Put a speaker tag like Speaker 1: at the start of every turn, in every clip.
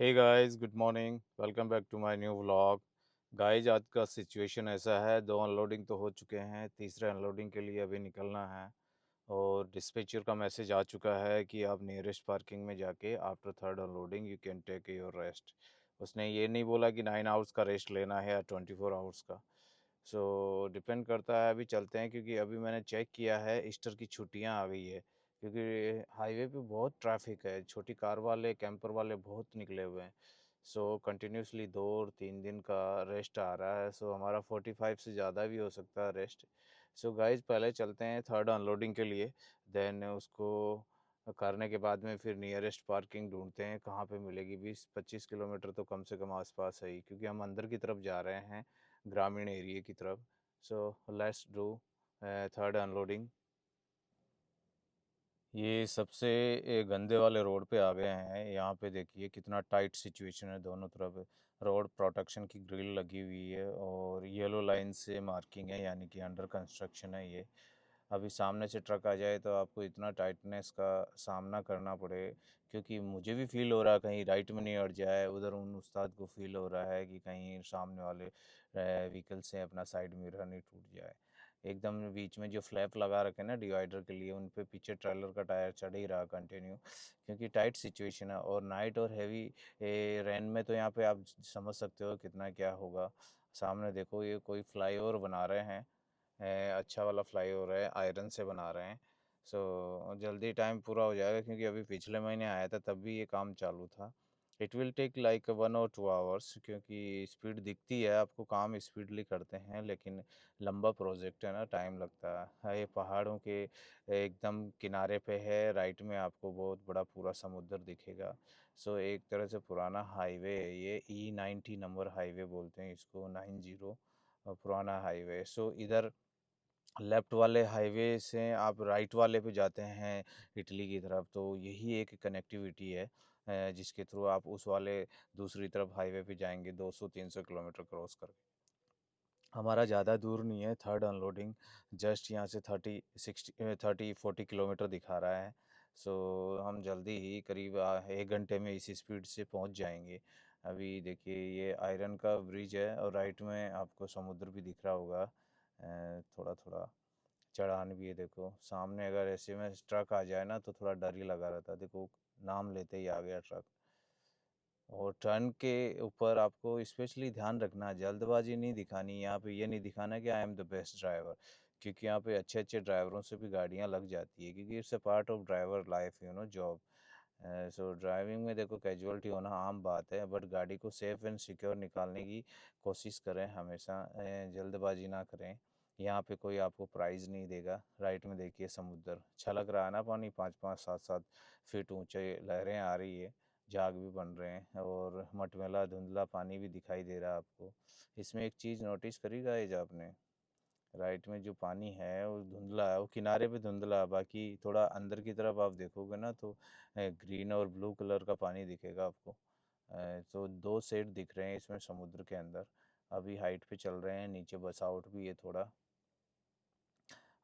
Speaker 1: Hey guys, good morning. Welcome back to my new vlog. Guys, आज का situation ऐसा है, दो अनलोडिंग तो हो चुके हैं, तीसरे अनलोडिंग के लिए अभी निकलना है। और डिस्पैचर का मैसेज आ चुका है कि आप नियरेस्ट पार्किंग में जाके after third unloading you can take your rest. उसने ये नहीं बोला कि 9 आवर्स का रेस्ट लेना है या 24 आवर्स का। सो डिपेंड करता है, अभी चलते हैं क्योंकि अभी मैंने चेक किया है, ईस्टर की छुट्टियां आ गई है। क्योंकि हाईवे पे बहुत ट्रैफिक है, छोटी कार वाले कैंपर वाले बहुत निकले हुए हैं। सो कंटिन्यूसली 2 और 3 दिन का रेस्ट आ रहा है, सो हमारा 45 से ज़्यादा भी हो सकता है रेस्ट। सो गाइज, पहले चलते हैं थर्ड अनलोडिंग के लिए। देन उसको करने के बाद में फिर नियरेस्ट पार्किंग ढूंढते हैं कहाँ पे मिलेगी। 20-25 किलोमीटर तो कम से कम आसपास है ही, क्योंकि हम अंदर की तरफ जा रहे हैं, ग्रामीण एरिया की तरफ। So let's do third unloading. ये सबसे गंदे वाले रोड पे आ गए हैं। यहाँ पे देखिए कितना टाइट सिचुएशन है, दोनों तरफ रोड प्रोटेक्शन की ग्रिल लगी हुई है और येलो लाइन से मार्किंग है, यानी कि अंडर कंस्ट्रक्शन है ये। अभी सामने से ट्रक आ जाए तो आपको इतना टाइटनेस का सामना करना पड़े, क्योंकि मुझे भी फील हो रहा है कहीं राइट में नहीं अड़ जाए। उधर उन उस्ताद को फील हो रहा है कि कहीं सामने वाले व्हीकल से अपना साइड मिरर नहीं टूट जाए। एकदम बीच में जो फ्लैप लगा रखे हैं ना डिवाइडर के लिए, उन पे पीछे ट्रेलर का टायर चढ़ ही रहा कंटिन्यू, क्योंकि टाइट सिचुएशन है। और नाइट और हैवी रेन में तो यहाँ पे आप समझ सकते हो कितना क्या होगा। सामने देखो, ये कोई फ्लाईओवर बना रहे हैं, अच्छा वाला फ्लाईओवर है, आयरन से बना रहे हैं। सो जल्दी टाइम पूरा हो जाएगा, क्योंकि अभी पिछले महीने आया था तब भी ये काम चालू था। इट विल टेक लाइक 1 और 2 आवर्स, क्योंकि स्पीड दिखती है आपको, काम स्पीडली करते हैं, लेकिन लंबा प्रोजेक्ट है ना, टाइम लगता है। ये पहाड़ों के एकदम किनारे पे है, राइट में आपको बहुत बड़ा पूरा समुद्र दिखेगा। सो एक तरह से पुराना हाईवे है ये, E90 नंबर हाईवे बोलते हैं इसको, 90 पुराना हाईवे। सो इधर लेफ्ट वाले हाईवे से आप राइट वाले पे जाते हैं इटली की तरफ, तो यही एक कनेक्टिविटी है जिसके थ्रू आप उस वाले दूसरी तरफ हाईवे पे जाएंगे 200-300 किलोमीटर क्रॉस करके। हमारा ज़्यादा दूर नहीं है थर्ड अनलोडिंग, जस्ट यहाँ से 30-40 किलोमीटर दिखा रहा है। सो हम जल्दी ही करीब 1 घंटे में इसी स्पीड से पहुँच जाएंगे। अभी देखिए, ये आयरन का ब्रिज है और राइट में आपको समुद्र भी दिख रहा होगा। थोड़ा थोड़ा चढ़ान भी है, देखो सामने अगर ऐसे में ट्रक आ जाए ना तो थोड़ा डर ही लगा रहता है। देखो, नाम लेते ही आ गया ट्रक। और टर्न के ऊपर आपको स्पेशली ध्यान रखना, जल्दबाजी नहीं दिखानी। यहाँ पे ये नहीं दिखाना कि I am the best driver, क्योंकि यहाँ पे अच्छे अच्छे ड्राइवरों से भी गाड़ियाँ लग जाती है, क्योंकि it's a part of driver life, job. So driving में देखो कैजुअलिटी होना आम बात है, बट गाड़ी को सेफ एंड सिक्योर निकालने की कोशिश करें हमेशा। जल्दबाजी ना करें। यहाँ पे कोई आपको प्राइज़ नहीं देगा। राइट में देखिए समुद्र छलक रहा है ना, पानी 5-5 7-7 फीट ऊंचे लहरें आ रही है, झाग भी बन रहे हैं और मटमैला धुंधला पानी भी दिखाई दे रहा है आपको। इसमें एक चीज़ नोटिस करी गाइज आपने, राइट में जो पानी है वो धुंधला है, वो किनारे पे धुंधला है, बाकी थोड़ा अंदर की तरफ आप देखोगे ना तो ग्रीन और ब्लू कलर का पानी दिखेगा आपको। तो दो शेड दिख रहे हैं इसमें समुद्र के अंदर। अभी हाइट पे चल रहे हैं, नीचे बस आउट भी है थोड़ा।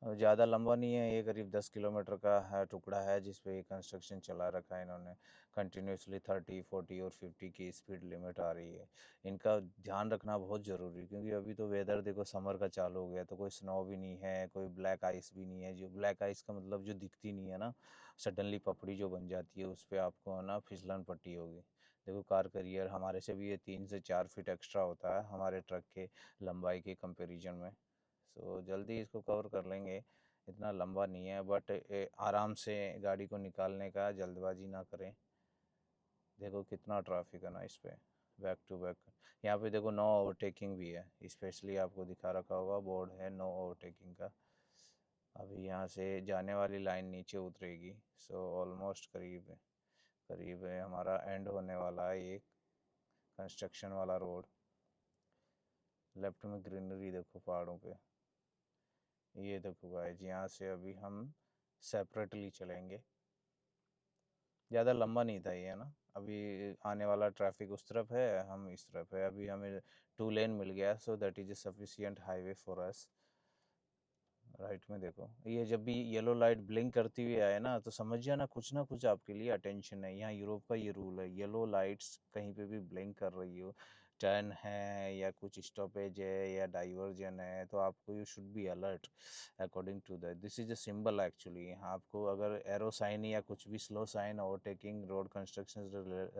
Speaker 1: ज़्यादा लंबा नहीं है ये, करीब 10 किलोमीटर का है टुकड़ा है जिस पे कंस्ट्रक्शन चला रखा है इन्होंने। कंटिन्यूसली 30, 40 और 50 की स्पीड लिमिट आ रही है। इनका ध्यान रखना बहुत ज़रूरी है, क्योंकि अभी तो वेदर देखो समर का चालू हो गया, तो कोई स्नो भी नहीं है, कोई ब्लैक आइस भी नहीं है। जो ब्लैक आइस का मतलब जो दिखती नहीं है ना, सडनली पपड़ी जो बन जाती है, उस पर आपको है ना फिसलन पट्टी होगी। देखो, कार करियर हमारे से भी ये 3 से 4 फीट एक्स्ट्रा होता है हमारे ट्रक के लंबाई के कंपेरिजन में। सो जल्दी इसको कवर कर लेंगे, इतना लंबा नहीं है, बट आराम से गाड़ी को निकालने का, जल्दबाजी ना करें। देखो कितना ट्रैफिक है ना इस पे, बैक टू बैक। यहाँ पे देखो नो ओवरटेकिंग भी है, स्पेशली आपको दिखा रखा होगा, बोर्ड है नो ओवरटेकिंग का। अभी यहाँ से जाने वाली लाइन नीचे उतरेगी। सो ऑलमोस्ट करीब करीब हमारा एंड होने वाला है ये कंस्ट्रक्शन वाला रोड। लेफ्ट में ग्रीनरी देखो पहाड़ों पे। ये देखो गाइस, यहाँ से अभी हम सेपरेटली चलेंगे। ज़्यादा लंबा नहीं था ये, है ना। अभी आने वाला ट्रैफिक उस तरफ है, हम इस तरफ है। अभी हमें 2 लेन मिल गया, so that is a sufficient highway for us. Right में देखो, ये जब भी येलो लाइट ब्लिंक करती हुई आए ना तो समझिए ना कुछ आपके लिए अटेंशन है। यहाँ यूरोप का ये रूल है, येलो लाइट्स कहीं पे भी ब्लिंक कर रही हो, टर्न है या कुछ स्टॉपेज है या डाइवर्जन है, तो आपको you should be alert according to that. This is a symbol actually. आपको अगर एरो साइन या कुछ भी slow sign, overtaking, road construction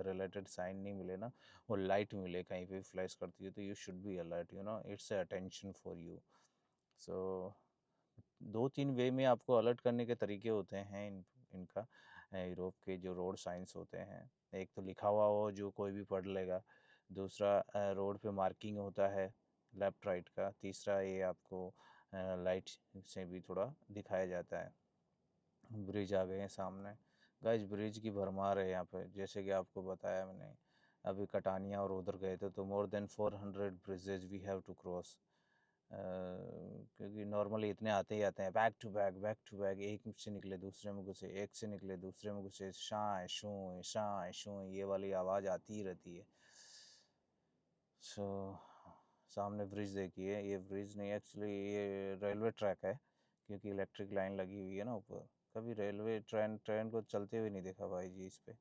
Speaker 1: related sign नहीं मिले ना, वो लाइट मिले कहीं पे फ्लैश करती है, तो you should be alert, you know, it's attention for you. So 2-3 way में आपको अलर्ट करने के तरीके होते हैं इनका, यूरोप के जो रोड साइंस होते हैं। एक तो लिखा हुआ हो जो कोई भी पढ़ लेगा, दूसरा रोड पे मार्किंग होता है लेफ्ट राइट का, तीसरा ये आपको लाइट से भी थोड़ा दिखाया जाता है। ब्रिज आ गए हैं सामने गाइस, ब्रिज की भरमार है यहाँ पे। जैसे कि आपको बताया मैंने, अभी कटानिया और उधर गए थे तो more than 400 bridges we have to cross. क्योंकि नॉर्मली इतने आते ही आते हैं, बैक टू बैक, एक से निकले दूसरे में घुसे, एक से निकले दूसरे में घुसे, शां शूं ये वाली आवाज़ आती ही रहती है। सो सामने ब्रिज देखिए, ये ब्रिज नहीं एक्चुअली ये रेलवे ट्रैक है, क्योंकि इलेक्ट्रिक लाइन लगी हुई है ना ऊपर। कभी रेलवे ट्रेन को चलते हुए नहीं देखा भाई जी इस पे।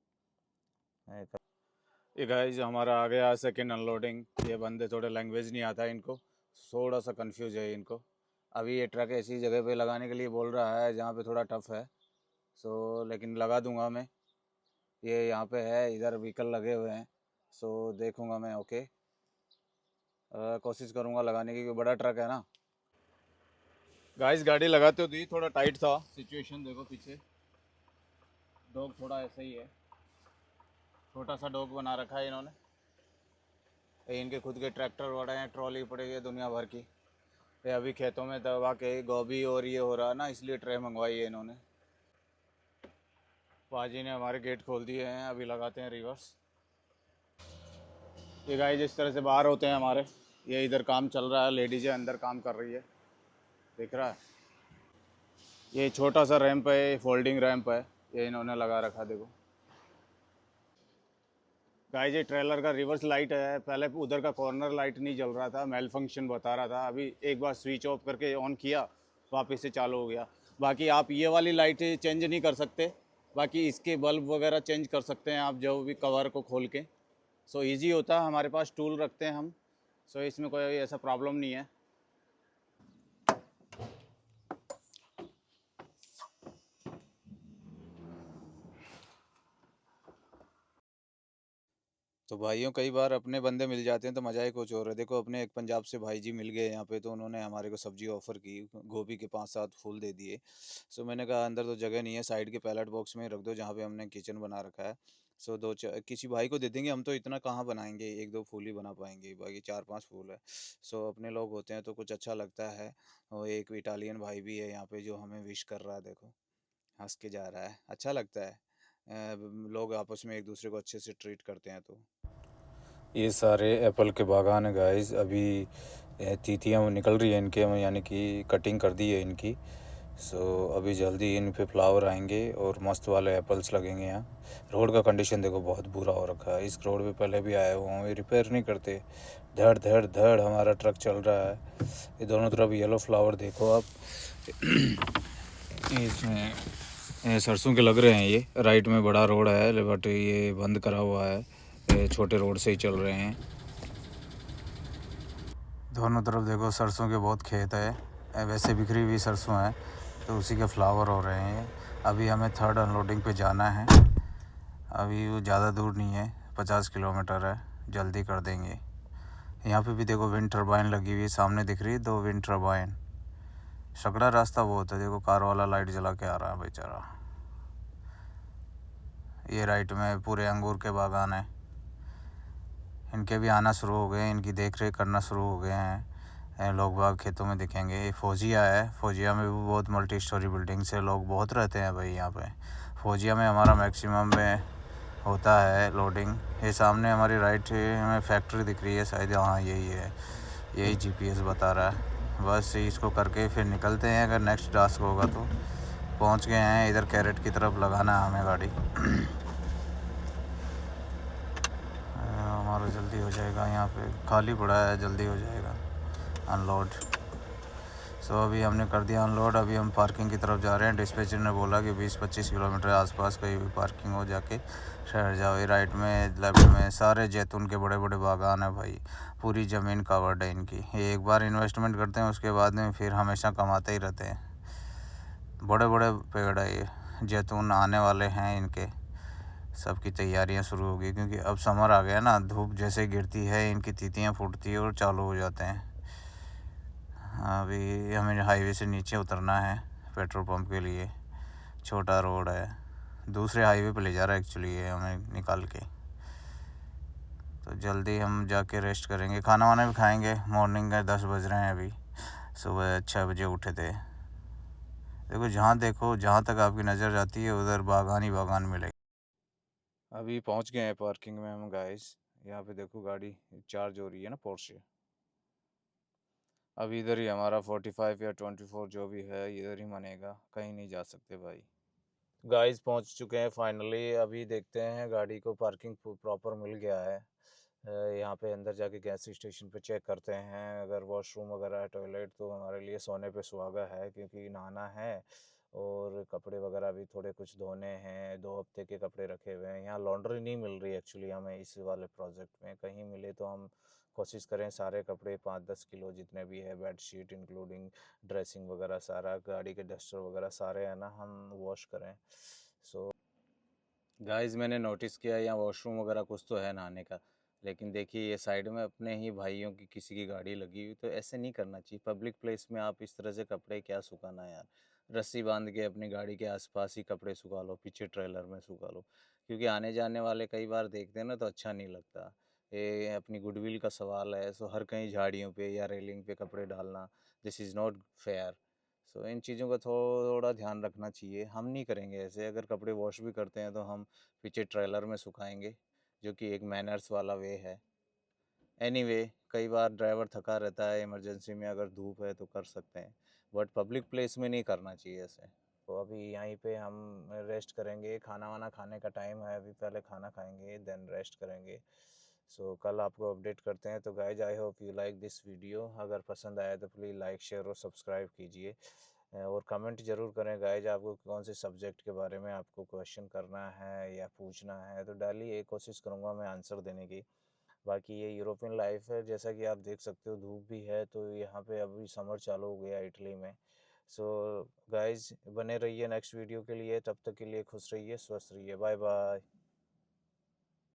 Speaker 1: ये गाइस हमारा आ गया सेकेंड अनलोडिंग। ये बंदे थोड़े लैंग्वेज नहीं आता इनको, थोड़ा सा कंफ्यूज है इनको। अभी ये ट्रक ऐसी जगह पे लगाने के लिए बोल रहा है जहाँ पे थोड़ा टफ है। सो लेकिन लगा दूंगा मैं। ये यहाँ पे है, इधर व्हीकल लगे हुए हैं, सो देखूंगा मैं। ओके, कोशिश करूंगा लगाने की, क्योंकि बड़ा ट्रक है ना। गाइस गाड़ी लगाते हुए थोड़ा टाइट था सिचुएशन, देखो पीछे डॉग थोड़ा ऐसा ही है, छोटा सा डॉग बना रखा है इन्होंने। ये इनके खुद के ट्रैक्टर बड़े हैं, ट्रॉली पड़ी है दुनिया भर की। ये अभी खेतों में दबा के गोभी और ये हो रहा है ना, इसलिए ट्रे मंगवाई है इन्होंने। पाजी ने हमारे गेट खोल दिए हैं, अभी लगाते हैं रिवर्स। ये गाइस जिस तरह से बाहर होते हैं हमारे, ये इधर काम चल रहा है, लेडीज़ें अंदर काम कर रही है, दिख रहा है। ये छोटा सा रैंप है, फोल्डिंग रैंप है, ये इन्होंने लगा रखा, देखो गाइस। ये ट्रेलर का रिवर्स लाइट है, पहले उधर का कॉर्नर लाइट नहीं जल रहा था, मेल फंक्शन बता रहा था। अभी एक बार स्विच ऑफ करके ऑन किया, वापस से चालू हो गया। बाकी आप ये वाली लाइट चेंज नहीं कर सकते, बाकी इसके बल्ब वगैरह चेंज कर सकते हैं आप, जो भी कवर को खोल के। सो इजी होता है, हमारे पास टूल रखते हैं हम, सो इसमें कोई ऐसा प्रॉब्लम नहीं है। तो भाइयों, कई बार अपने बंदे मिल जाते हैं तो मज़ा ही कुछ और है। देखो अपने एक पंजाब से भाई जी मिल गए यहाँ पे, तो उन्होंने हमारे को सब्जी ऑफ़र की, गोभी के 5-7 फूल दे दिए। सो मैंने कहा अंदर तो जगह नहीं है, साइड के पैलेट बॉक्स में ही रख दो जहाँ पे हमने किचन बना रखा है। सो किसी भाई को दे देंगे, हम तो इतना कहाँ बनाएंगे, 1-2 फूल ही बना पाएंगे, बाकी 4-5 फूल है। सो अपने लोग होते हैं तो कुछ अच्छा लगता है। और एक इटालियन भाई भी है यहाँ पे जो हमें विश कर रहा है, देखो हंस के जा रहा है, अच्छा लगता है। लोग आपस में एक दूसरे को अच्छे से ट्रीट करते हैं। तो ये सारे एप्पल के बागान है गाइस। अभी तीतियाँ निकल रही है इनके, यानी कि कटिंग कर दी है इनकी। सो अभी जल्दी इन पे फ्लावर आएंगे और मस्त वाले एप्पल्स लगेंगे यहाँ। रोड का कंडीशन देखो बहुत बुरा हो रखा है, इस रोड पे पहले भी आए हुए हैं, ये रिपेयर नहीं करते। धड़ धड़ धड़ हमारा ट्रक चल रहा है। ये दोनों तरफ येलो फ्लावर देखो आप। इसमें सरसों के लग रहे हैं। ये राइट में बड़ा रोड है, बट ये बंद करा हुआ है, ये छोटे रोड से ही चल रहे हैं। दोनों तरफ देखो सरसों के बहुत खेत है, वैसे बिखरी हुई सरसों है, तो उसी के फ्लावर हो रहे हैं। अभी हमें थर्ड अनलोडिंग पे जाना है, अभी वो ज़्यादा दूर नहीं है, 50 किलोमीटर है, जल्दी कर देंगे। यहाँ पे भी देखो विंड टर्बाइन लगी हुई है, सामने दिख रही है 2 विंड टर्बाइन। सकड़ा रास्ता बहुत है, देखो कार वाला लाइट जला के आ रहा है बेचारा। ये राइट में पूरे अंगूर के बागान है, इनके भी आना शुरू हो गए, इनकी देख रेख करना शुरू हो गए हैं। लोग बाग खेतों में दिखेंगे। ये फौजिया है, फौजिया में भी बहुत मल्टी स्टोरी बिल्डिंग्स है, लोग बहुत रहते हैं भाई यहाँ पे। फौजिया में हमारा मैक्सिमम में होता है लोडिंग। ये सामने हमारी राइट में फैक्ट्री दिख रही है शायद, हाँ यही है, यही जीपीएस बता रहा है। बस इसको करके फिर निकलते हैं, अगर नेक्स्ट टास्क होगा तो। पहुँच गए हैं, इधर कैरेट की तरफ लगाना है हमें गाड़ी। हमारा जल्दी हो जाएगा, यहाँ पे खाली पड़ा है, जल्दी हो जाएगा अनलोड।
Speaker 2: सो अभी हमने कर दिया अनलोड। अभी हम पार्किंग की तरफ जा रहे हैं। डिस्पैचर ने बोला कि 20-25 किलोमीटर आसपास कहीं भी पार्किंग हो जाके ठहर जाओ। ये राइट में लेफ्ट में सारे जैतून के बड़े बड़े बागान है भाई, पूरी ज़मीन कवर्ड है इनकी। ये एक बार इन्वेस्टमेंट करते हैं उसके बाद में फिर हमेशा कमाते ही रहते हैं। बड़े बड़े पेड़ है ये, जैतून आने वाले हैं इनके। सबकी तैयारियां शुरू हो गई क्योंकि अब समर आ गया ना, धूप जैसे गिरती है इनकी तीतियां फूटती है और चालू हो जाते हैं। अभी हमें हाईवे से नीचे उतरना है पेट्रोल पंप के लिए। छोटा रोड है, दूसरे हाईवे पे ले जा रहा है एक्चुअली ये हमें निकाल के। तो जल्दी हम जाके रेस्ट करेंगे, खाना वाना भी खाएंगे। मॉर्निंग के 10 बज रहे हैं अभी, सुबह 6 बजे उठे थे। देखो जहाँ तक आपकी नज़र जाती है उधर बागान ही बागान मिलेगी।
Speaker 1: अभी पहुंच गए हैं पार्किंग में हम गाइस। यहाँ पे देखो गाड़ी चार्ज हो रही है ना, पोर्शे। अब इधर ही हमारा 45 या 24 जो भी है इधर ही मानेगा, कहीं नहीं जा सकते भाई। गाइस पहुंच चुके हैं फाइनली। अभी देखते हैं गाड़ी को पार्किंग प्रॉपर मिल गया है। यहाँ पे अंदर जाके गैस स्टेशन पे चेक करते हैं, अगर वॉशरूम वगैरह है, टॉयलेट, तो हमारे लिए सोने पे सुहागा है क्योंकि नहाना है। और कपड़े वगैरह भी थोड़े कुछ धोने हैं, 2 हफ्ते के कपड़े रखे हुए हैं। यहाँ लॉन्ड्री नहीं मिल रही एक्चुअली हमें इस वाले प्रोजेक्ट में। कहीं मिले तो हम कोशिश करें सारे कपड़े 5-10 किलो जितने भी है, बेडशीट इंक्लूडिंग ड्रेसिंग वगैरह सारा, गाड़ी के डस्टर वगैरह सारे है ना, हम वॉश करें। सो गाइस मैंने नोटिस किया यहाँ वॉशरूम वगैरह कुछ तो है नहाने का, लेकिन देखिए ये साइड में अपने ही भाइयों की किसी की गाड़ी लगी हुई, तो ऐसे नहीं करना चाहिए। पब्लिक प्लेस में आप इस तरह से कपड़े क्या सुखाना यार। रस्सी बांध के अपनी गाड़ी के आसपास ही कपड़े सुखा लो, पीछे ट्रेलर में सुखा लो, क्योंकि आने जाने वाले कई बार देखते हैं ना तो अच्छा नहीं लगता। ये अपनी गुडविल का सवाल है, सो हर कहीं झाड़ियों पे या रेलिंग पे कपड़े डालना, दिस इज़ नॉट फेयर। सो इन चीज़ों का थोड़ा ध्यान रखना चाहिए। हम नहीं करेंगे ऐसे, अगर कपड़े वॉश भी करते हैं तो हम पीछे ट्रेलर में सुखाएंगे, जो कि एक मैनर्स वाला वे है। एनीवे कई बार ड्राइवर थका रहता है, इमरजेंसी में अगर धूप है तो कर सकते हैं, बट पब्लिक प्लेस में नहीं करना चाहिए ऐसे। तो अभी यहीं पे हम रेस्ट करेंगे, खाना वाना खाने का टाइम है अभी, पहले खाना खाएंगे देन रेस्ट करेंगे। सो कल आपको अपडेट करते हैं। तो guys I hope you like this video. अगर पसंद आया तो प्लीज़ लाइक शेयर और सब्सक्राइब कीजिए। और कमेंट ज़रूर करें गाइज, आपको कौन से सब्जेक्ट के बारे में आपको क्वेश्चन करना है या पूछना है तो डालिए, कोशिश करूँगा मैं आंसर देने की। बाकी ये यूरोपियन लाइफ है, जैसा कि आप देख सकते हो धूप भी है, तो यहाँ पे अभी समर चालू हो गया इटली में। सो गाइज बने रहिए नेक्स्ट वीडियो के लिए, तब तक के लिए खुश रहिए, स्वस्थ रहिए, बाय बाय।